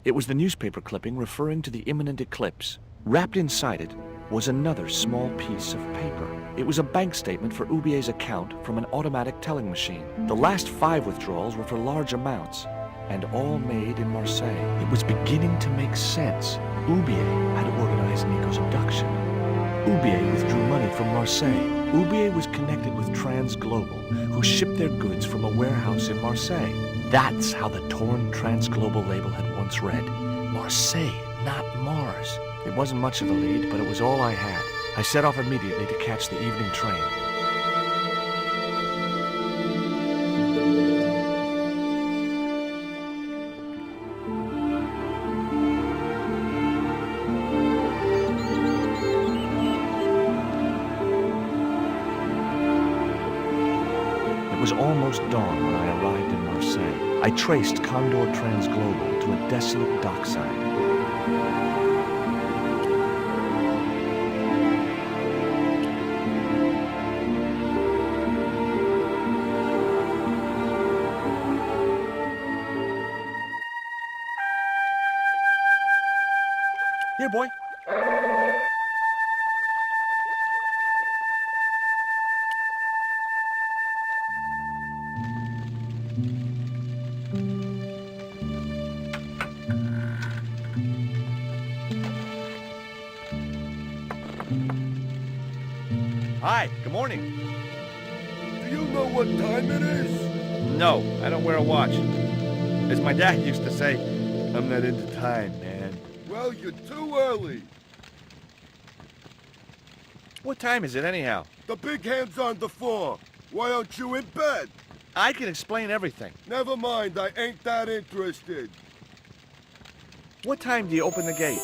It was the newspaper clipping referring to the imminent eclipse. Wrapped inside it was another small piece of paper. It was a bank statement for Ubier's account from an automatic telling machine. The last 5 withdrawals were for large amounts, and all made in Marseille. It was beginning to make sense. Ubier had organized Nico's abduction. Ubier withdrew money from Marseille. Ubier was connected with Transglobal, who shipped their goods from a warehouse in Marseille. That's how the torn Transglobal label had once read. Marseille, not Mars. It wasn't much of a lead, but it was all I had. I set off immediately to catch the evening train. It was almost dawn when I arrived in Marseille. I traced Condor Transglobal to a desolate dockside. Here, boy. Hi, good morning. Do you know what time it is? No, I don't wear a watch. As my dad used to say, I'm not into time, man. Well, you're too early. What time is it anyhow? The big hand's on the floor. Why aren't you in bed? I can explain everything. Never mind, I ain't that interested. What time do you open the gates?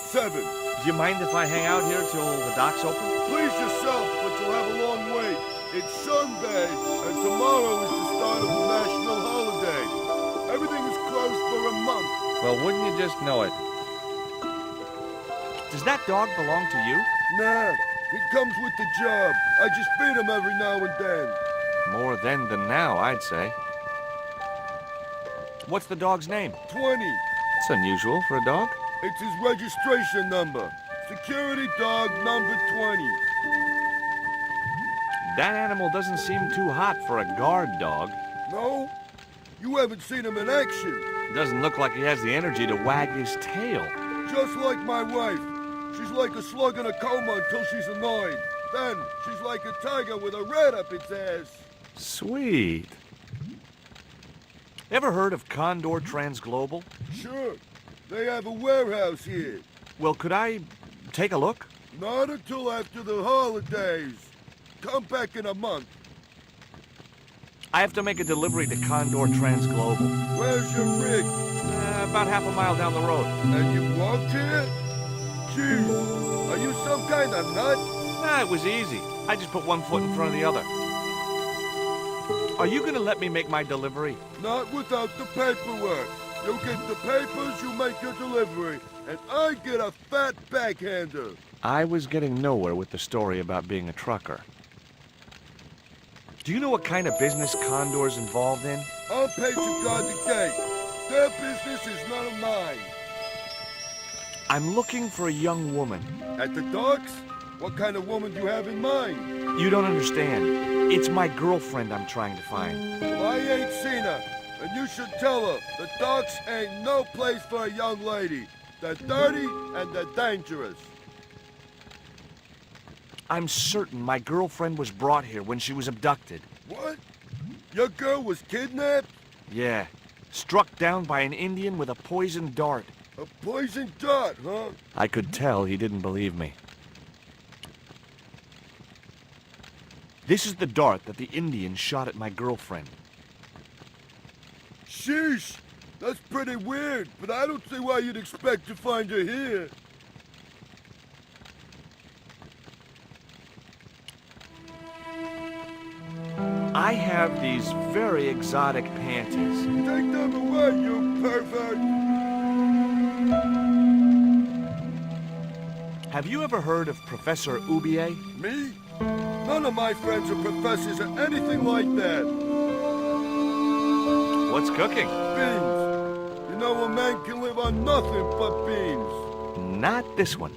7. Do you mind if I hang out here till the docks open? Please yourself, but you'll have a long wait. It's Sunday, and tomorrow is the start of the national holiday. Everything is closed for a month. Well, wouldn't you just know it? Does that dog belong to you? Nah, he comes with the job. I just feed him every now and then. More then than now, I'd say. What's the dog's name? 20. It's unusual for a dog. It's his registration number. Security dog number 20. That animal doesn't seem too hot for a guard dog. No? You haven't seen him in action. Doesn't look like he has the energy to wag his tail. Just like my wife. She's like a slug in a coma until she's annoyed. Then, she's like a tiger with a rat up its ass. Sweet. Ever heard of Condor Transglobal? Sure. They have a warehouse here. Well, could I take a look? Not until after the holidays. Come back in a month. I have to make a delivery to Condor Transglobal. Where's your rig? About half a mile down the road. And you walked here? Jeez, are you some kind of nut? Nah, it was easy. I just put one foot in front of the other. Are you gonna let me make my delivery? Not without the paperwork. You get the papers, you make your delivery, and I get a fat backhander. I was getting nowhere with the story about being a trucker. Do you know what kind of business Condor's involved in? I'm paid to guard the gate. Their business is none of mine. I'm looking for a young woman. At the docks? What kind of woman do you have in mind? You don't understand. It's my girlfriend I'm trying to find. Well, I ain't seen her, and you should tell her the docks ain't no place for a young lady. They're dirty and they're dangerous. I'm certain my girlfriend was brought here when she was abducted. What? Your girl was kidnapped? Yeah. Struck down by an Indian with a poisoned dart. A poison dart, huh? I could tell he didn't believe me. This is the dart that the Indian shot at my girlfriend. Sheesh! That's pretty weird, but I don't see why you'd expect to find her here. I have these very exotic panties. Take them away, you pervert! Have you ever heard of Professor Ubier? Me? None of my friends are professors or anything like that. What's cooking? Beans. You know a man can live on nothing but beans. Not this one.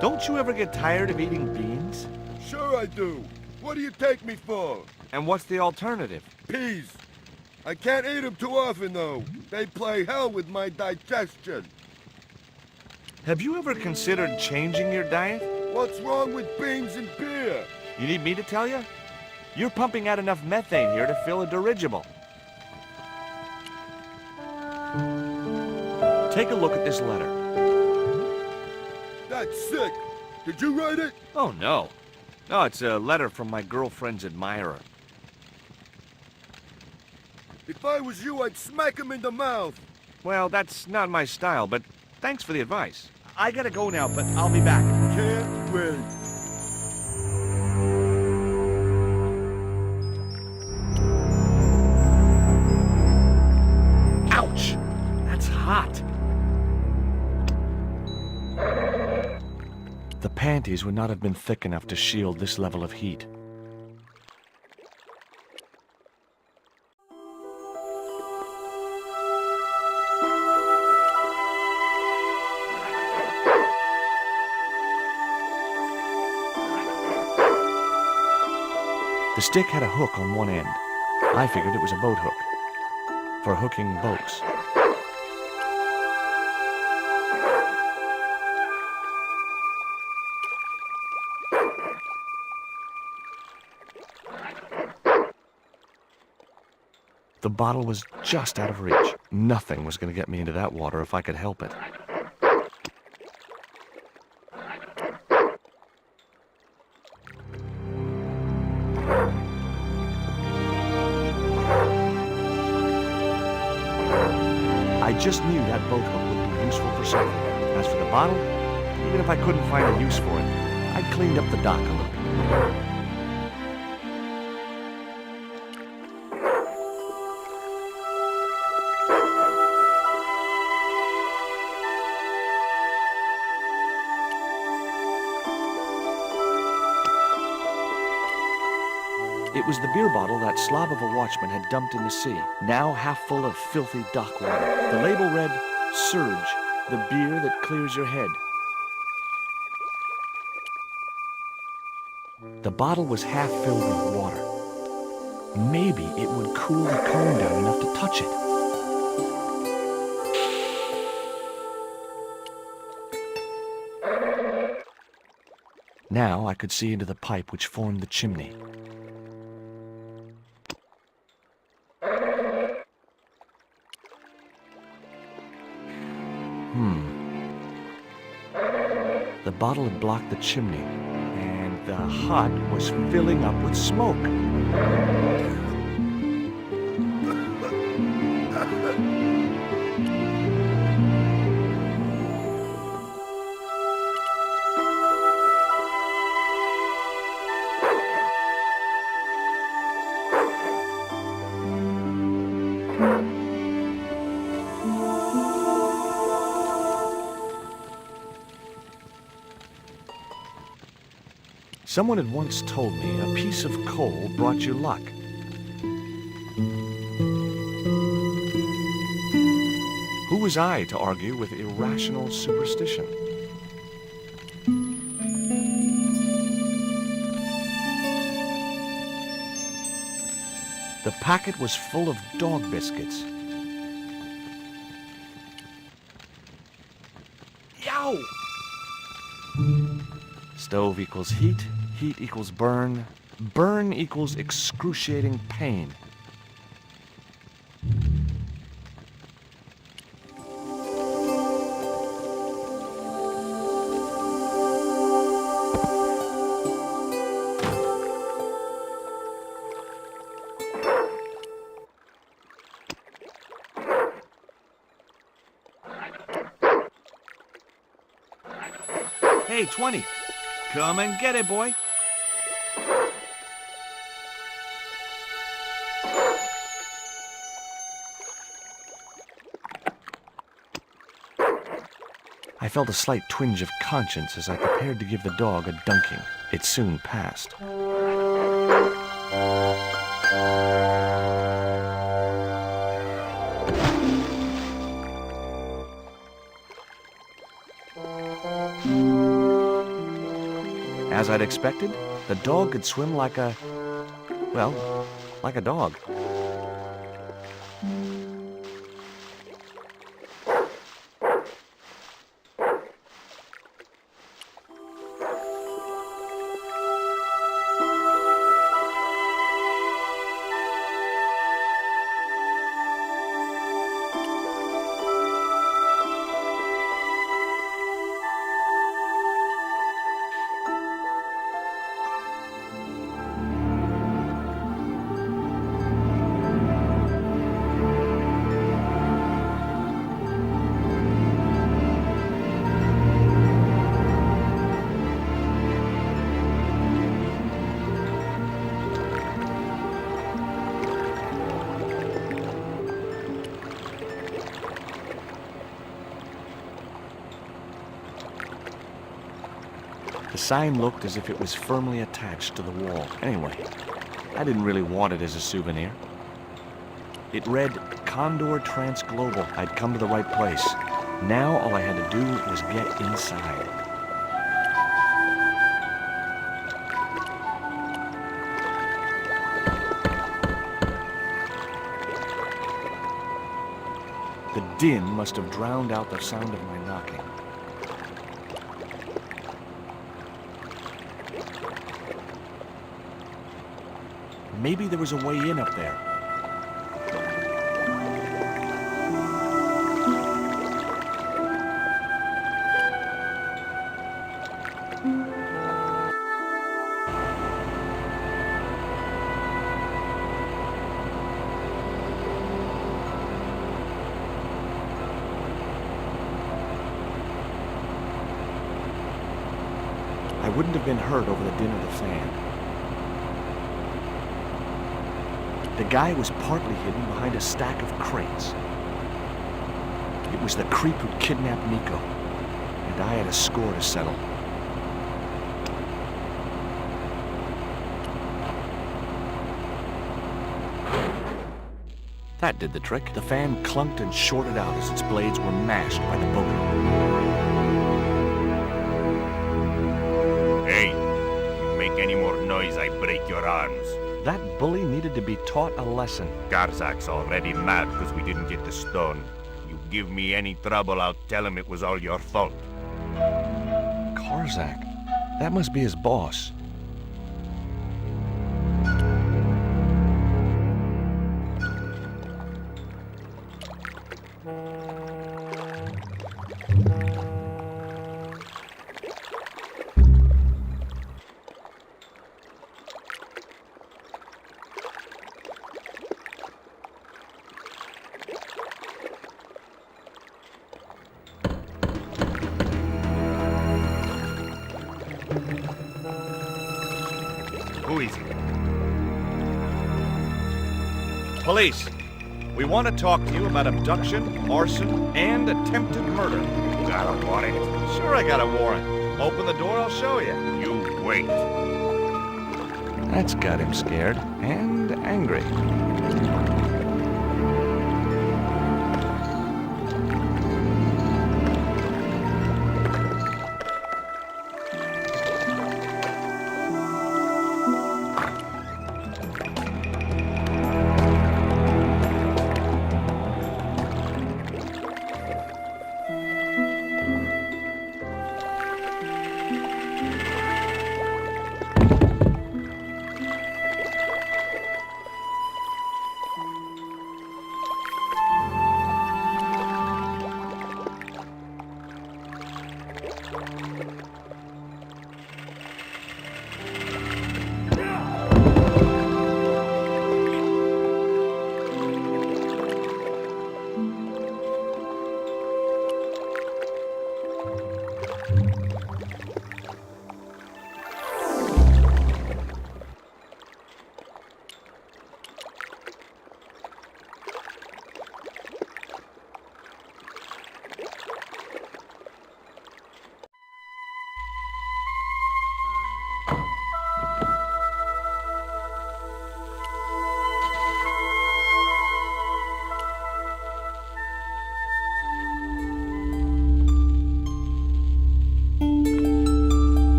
Don't you ever get tired of eating beans? Sure I do. What do you take me for? And what's the alternative? Peas. I can't eat them too often, though. They play hell with my digestion. Have you ever considered changing your diet? What's wrong with beans and beer? You need me to tell you? You're pumping out enough methane here to fill a dirigible. Take a look at this letter. That's sick. Did you write it? Oh, no. No, it's a letter from my girlfriend's admirer. If I was you, I'd smack him in the mouth. Well, that's not my style, but thanks for the advice. I gotta go now, but I'll be back. Can't wait. Ouch! That's hot. The panties would not have been thick enough to shield this level of heat. The stick had a hook on one end. I figured it was a boat hook for hooking boats. The bottle was just out of reach. Nothing was going to get me into that water if I could help it. I just knew that boat hook would be useful for something. As for the bottle, even if I couldn't find a use for it, I'd cleaned up the dock a little. It was the beer bottle that slob of a watchman had dumped in the sea, now half full of filthy dock water. The label read, "Surge, the beer that clears your head." The bottle was half filled with water. Maybe it would cool the cone down enough to touch it. Now I could see into the pipe which formed the chimney. The bottle had blocked the chimney, and the hut was filling up with smoke. Someone had once told me a piece of coal brought you luck. Who was I to argue with irrational superstition? The packet was full of dog biscuits. Yow! Stove equals heat. Heat equals burn. Burn equals excruciating pain. Hey, 20. Come and get it, boy. I felt a slight twinge of conscience as I prepared to give the dog a dunking. It soon passed. As I'd expected, the dog could swim like a... well, like a dog. The sign looked as if it was firmly attached to the wall. Anyway, I didn't really want it as a souvenir. It read, Condor Transglobal. I'd come to the right place. Now all I had to do was get inside. The din must have drowned out the sound of my knocking. Maybe there was a way in up there. I wouldn't have been hurt over the din of the fan. The guy was partly hidden behind a stack of crates. It was the creep who'd kidnapped Nico, and I had a score to settle. That did the trick. The fan clunked and shorted out as its blades were mashed by the booger. Hey, you make any more noise, I break your arms. That bully needed to be taught a lesson. Garzak's already mad because we didn't get the stone. You give me any trouble, I'll tell him it was all your fault. Karzak? That must be his boss. Who is it? Police, we want to talk to you about abduction, arson, and attempted murder. Got a warrant? Sure, I got a warrant. Open the door, I'll show you. You wait. That's got him scared and angry.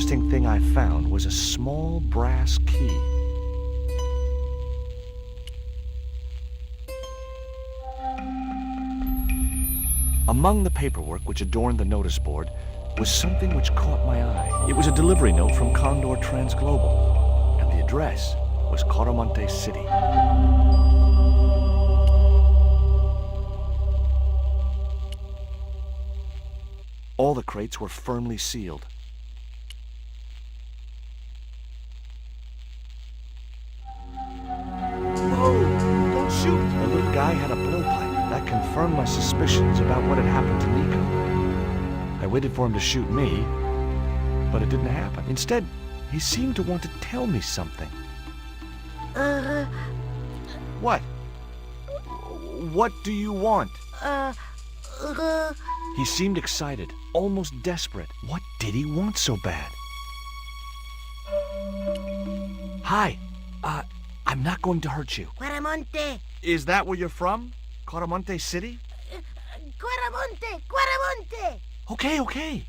interesting thing I found was a small brass key. Among the paperwork which adorned the notice board was something which caught my eye. It was a delivery note from Condor Transglobal, and the address was Coramonte City. All the crates were firmly sealed. Whoa! Don't shoot! The little guy had a blowpipe. That confirmed my suspicions about what had happened to Nico. I waited for him to shoot me, but it didn't happen. Instead, he seemed to want to tell me something. What? What do you want? He seemed excited, almost desperate. What did he want so bad? Hi, I'm not going to hurt you. Coramonte! Is that where you're from? Coramonte City? Coramonte! Coramonte! Okay.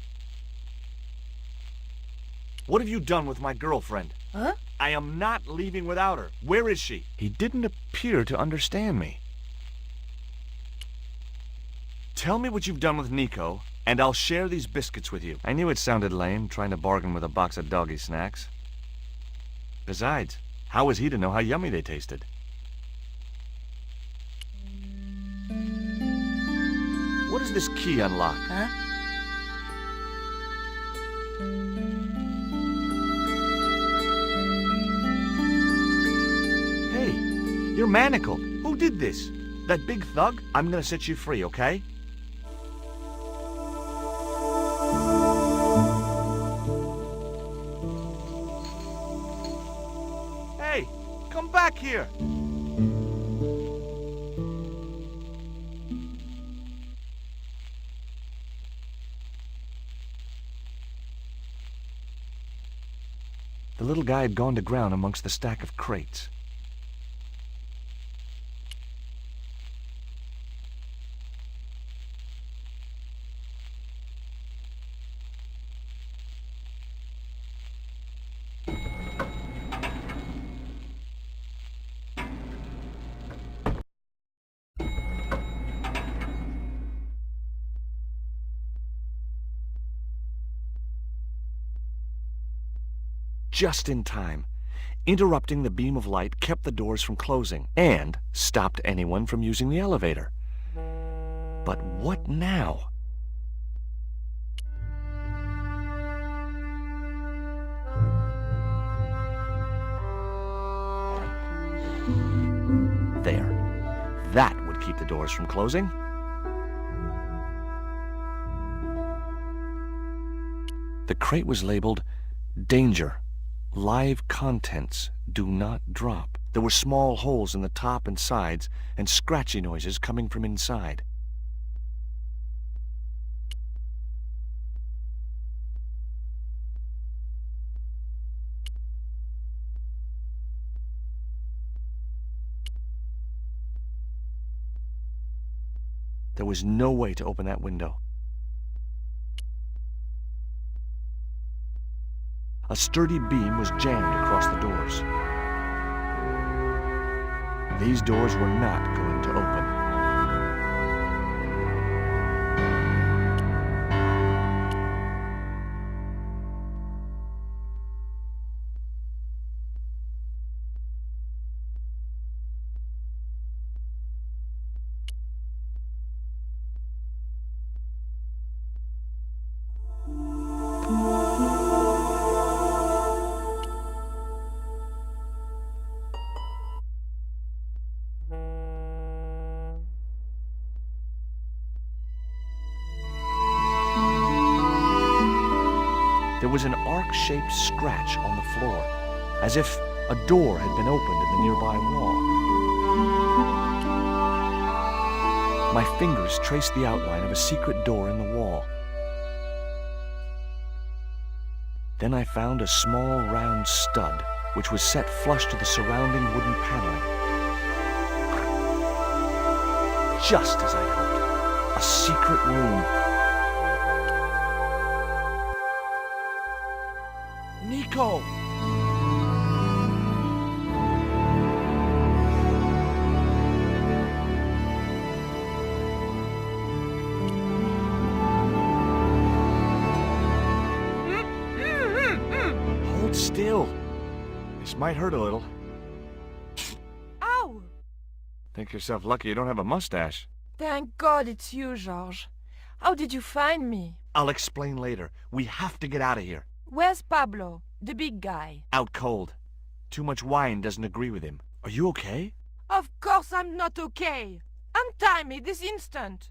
What have you done with my girlfriend? Huh? I am not leaving without her. Where is she? He didn't appear to understand me. Tell me what you've done with Nico, and I'll share these biscuits with you. I knew it sounded lame, trying to bargain with a box of doggy snacks. Besides, how was he to know how yummy they tasted? What does this key unlock? Huh? Hey, you're manacled. Who did this? That big thug? I'm gonna set you free, okay? Hey, come back here! The little guy had gone to ground amongst the stack of crates. Just in time. Interrupting the beam of light kept the doors from closing and stopped anyone from using the elevator. But what now? There. That would keep the doors from closing. The crate was labeled Danger. Live contents do not drop. There were small holes in the top and sides and scratchy noises coming from inside. There was no way to open that window. A sturdy beam was jammed across the doors. These doors were not going to open. There was an arc-shaped scratch on the floor, as if a door had been opened in the nearby wall. My fingers traced the outline of a secret door in the wall. Then I found a small round stud, which was set flush to the surrounding wooden paneling. Just as I'd hoped, a secret room. Nico! Hold still. This might hurt a little. Ow! Think yourself lucky you don't have a mustache. Thank God it's you, George. How did you find me? I'll explain later. We have to get out of here. Where's Pablo, the big guy? Out cold. Too much wine doesn't agree with him. Are you okay? Of course I'm not okay. Untie me this instant.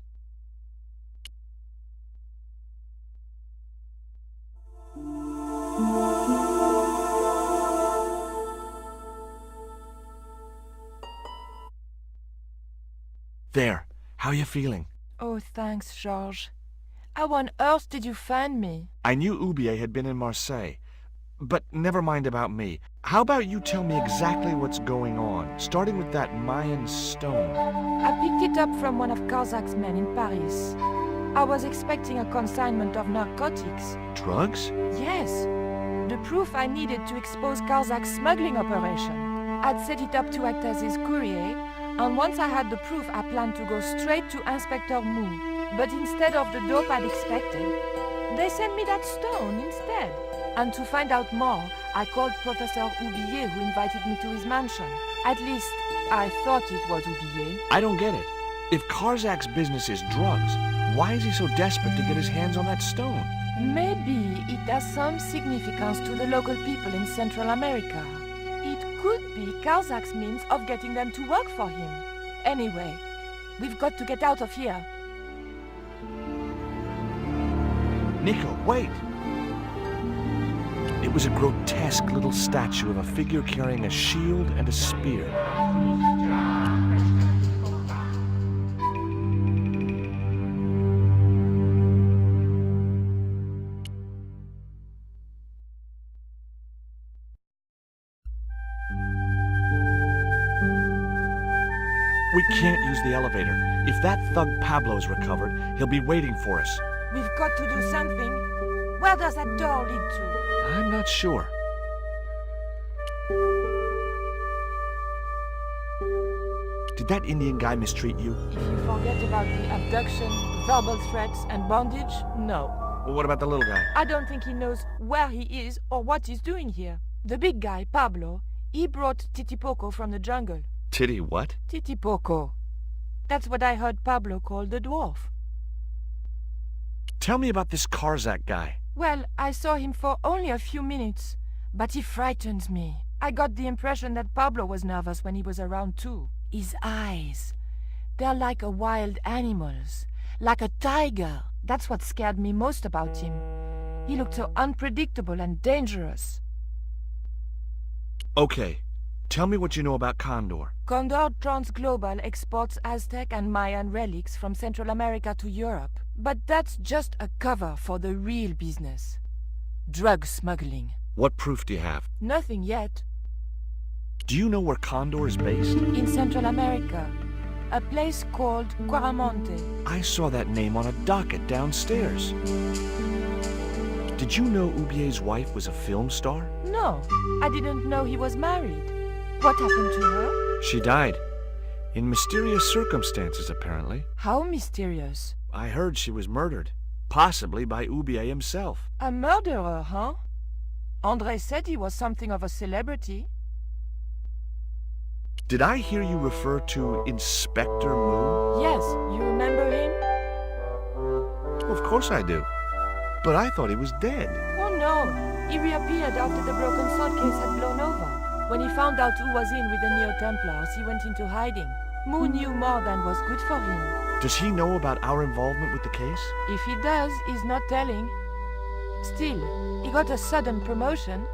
There. How you feeling? Oh, thanks, George. How on earth did you find me? I knew Oubier had been in Marseille. But never mind about me. How about you tell me exactly what's going on, starting with that Mayan stone? I picked it up from one of Karzak's men in Paris. I was expecting a consignment of narcotics. Drugs? Yes. The proof I needed to expose Karzak's smuggling operation. I'd set it up to act as his courier, and once I had the proof, I planned to go straight to Inspector Mmmm. But instead of the dope I'd expected, they sent me that stone instead. And to find out more, I called Professor Oubier, who invited me to his mansion. At least, I thought it was Oubier. I don't get it. If Karzak's business is drugs, why is he so desperate to get his hands on that stone? Maybe it has some significance to the local people in Central America. It could be Karzak's means of getting them to work for him. Anyway, we've got to get out of here. Nico, wait! It was a grotesque little statue of a figure carrying a shield and a spear. We can't use the elevator. If that thug Pablo's recovered, he'll be waiting for us. We've got to do something. Where does that door lead to? I'm not sure. Did that Indian guy mistreat you? If you forget about the abduction, verbal threats, and bondage, no. Well, what about the little guy? I don't think he knows where he is or what he's doing here. The big guy, Pablo, he brought Titipoco from the jungle. Titty what? Titipoco. That's what I heard Pablo call the dwarf. Tell me about this Karzak guy. Well, I saw him for only a few minutes, but he frightened me. I got the impression that Pablo was nervous when he was around too. His eyes, they're like a wild animal's, like a tiger. That's what scared me most about him. He looked so unpredictable and dangerous. Okay, tell me what you know about Condor. Condor Transglobal exports Aztec and Mayan relics from Central America to Europe. But that's just a cover for the real business. Drug smuggling. What proof do you have? Nothing yet. Do you know where Condor is based? In Central America. A place called Quaramonte. I saw that name on a docket downstairs. Did you know Oubier's wife was a film star? No, I didn't know he was married. What happened to her? She died. In mysterious circumstances, apparently. How mysterious? I heard she was murdered. Possibly by Oubier himself. A murderer, huh? André said he was something of a celebrity. Did I hear you refer to Inspector Moon? Yes, you remember him? Of course I do. But I thought he was dead. Oh no, he reappeared after the broken sword case had blown over. When he found out who was in with the Neo-Templars, he went into hiding. Moon knew more than was good for him. Does he know about our involvement with the case? If he does, he's not telling. Still, he got a sudden promotion.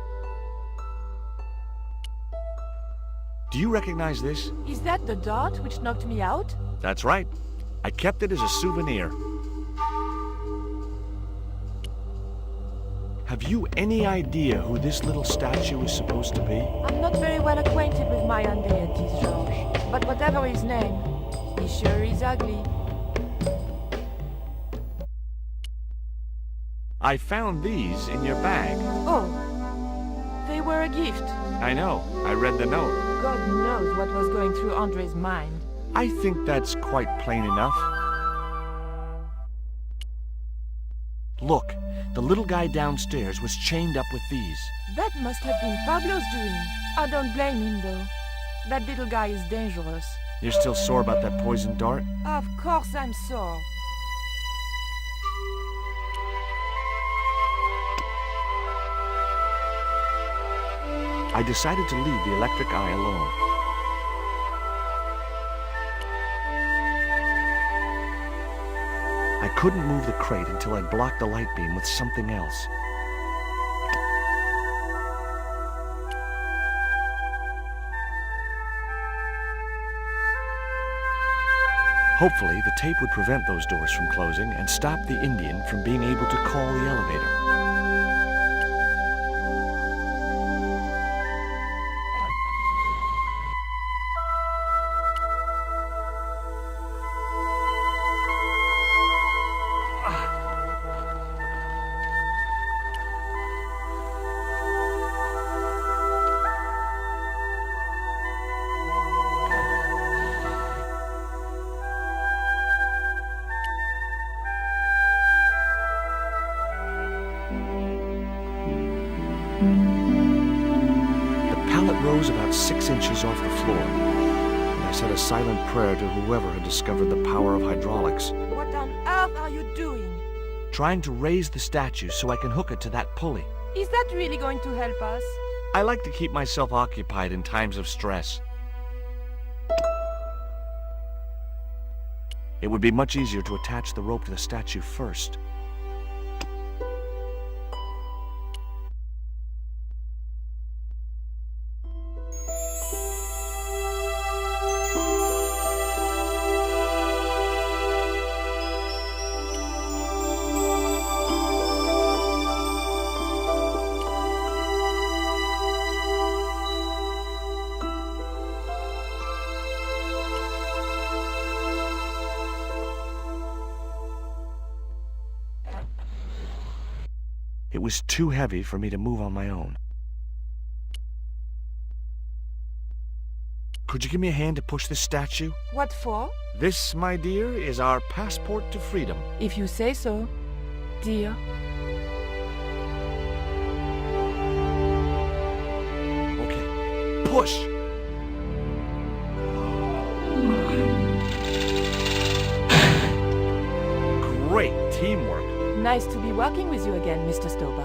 Do you recognize this? Is that the dart which knocked me out? That's right. I kept it as a souvenir. Have you any idea who this little statue is supposed to be? I'm not very well acquainted with Mayan deities, Georges. But whatever his name, he sure is ugly. I found these in your bag. Oh, were a gift. I know. I read the note. God knows what was going through Andre's mind. I think that's quite plain enough. Look, the little guy downstairs was chained up with these. That must have been Pablo's doing. I don't blame him, though. That little guy is dangerous. You're still sore about that poison dart? Of course I'm sore. I decided to leave the electric eye alone. I couldn't move the crate until I blocked the light beam with something else. Hopefully, the tape would prevent those doors from closing and stop the Indian from being able to call the elevator. Rose about 6 inches off the floor, and I said a silent prayer to whoever had discovered the power of hydraulics. What on earth are you doing? Trying to raise the statue so I can hook it to that pulley. Is that really going to help us? I like to keep myself occupied in times of stress. It would be much easier to attach the rope to the statue first. It was too heavy for me to move on my own. Could you give me a hand to push this statue? What for? This, my dear, is our passport to freedom. If you say so, dear. Okay, push! Great teamwork. Nice to be working with you again, Mr. Stobart.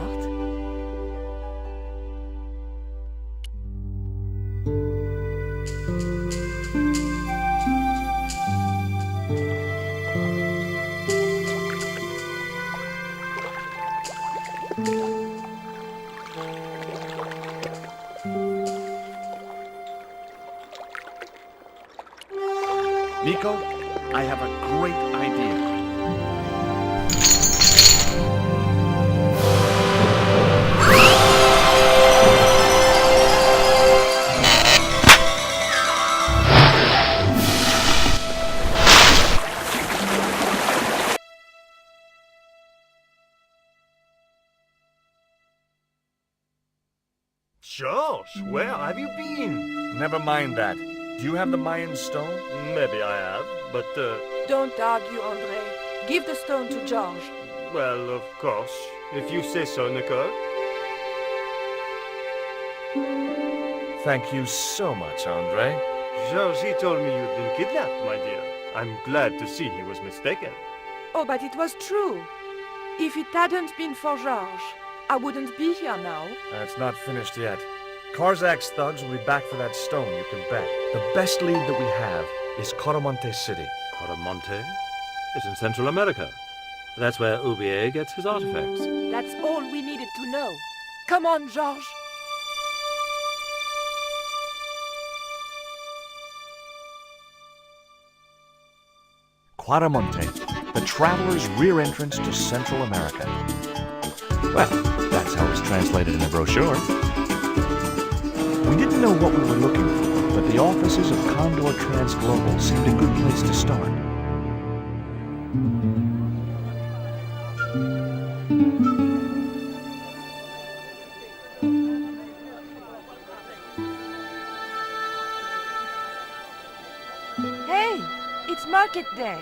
Nico, I have a great idea. George, where have you been? Never mind that. Do you have the Mayan stone? Maybe I have, but, Don't argue, André. Give the stone to George. well, of course, if you say so, Nicole. Thank you so much, Andre. George, he told me you'd been kidnapped, my dear. I'm glad to see he was mistaken. Oh, but it was true. If it hadn't been for George, I wouldn't be here now. It's not finished yet. Karzak's thugs will be back for that stone, you can bet. The best lead that we have is Coromonte City. Coromonte is in Central America. That's where Oubier gets his artifacts. That's all we needed to know. Come on, George. Quaramonte, the traveler's rear entrance to Central America. Well, that's how it's translated in the brochure. We didn't know what we were looking for, but the offices of Condor Transglobal seemed a good place to start. market day.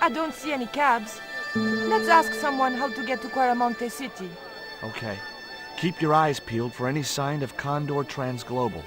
I don't see any cabs. Let's ask someone how to get to Quaramonte City. Okay. Keep your eyes peeled for any sign of Condor Transglobal.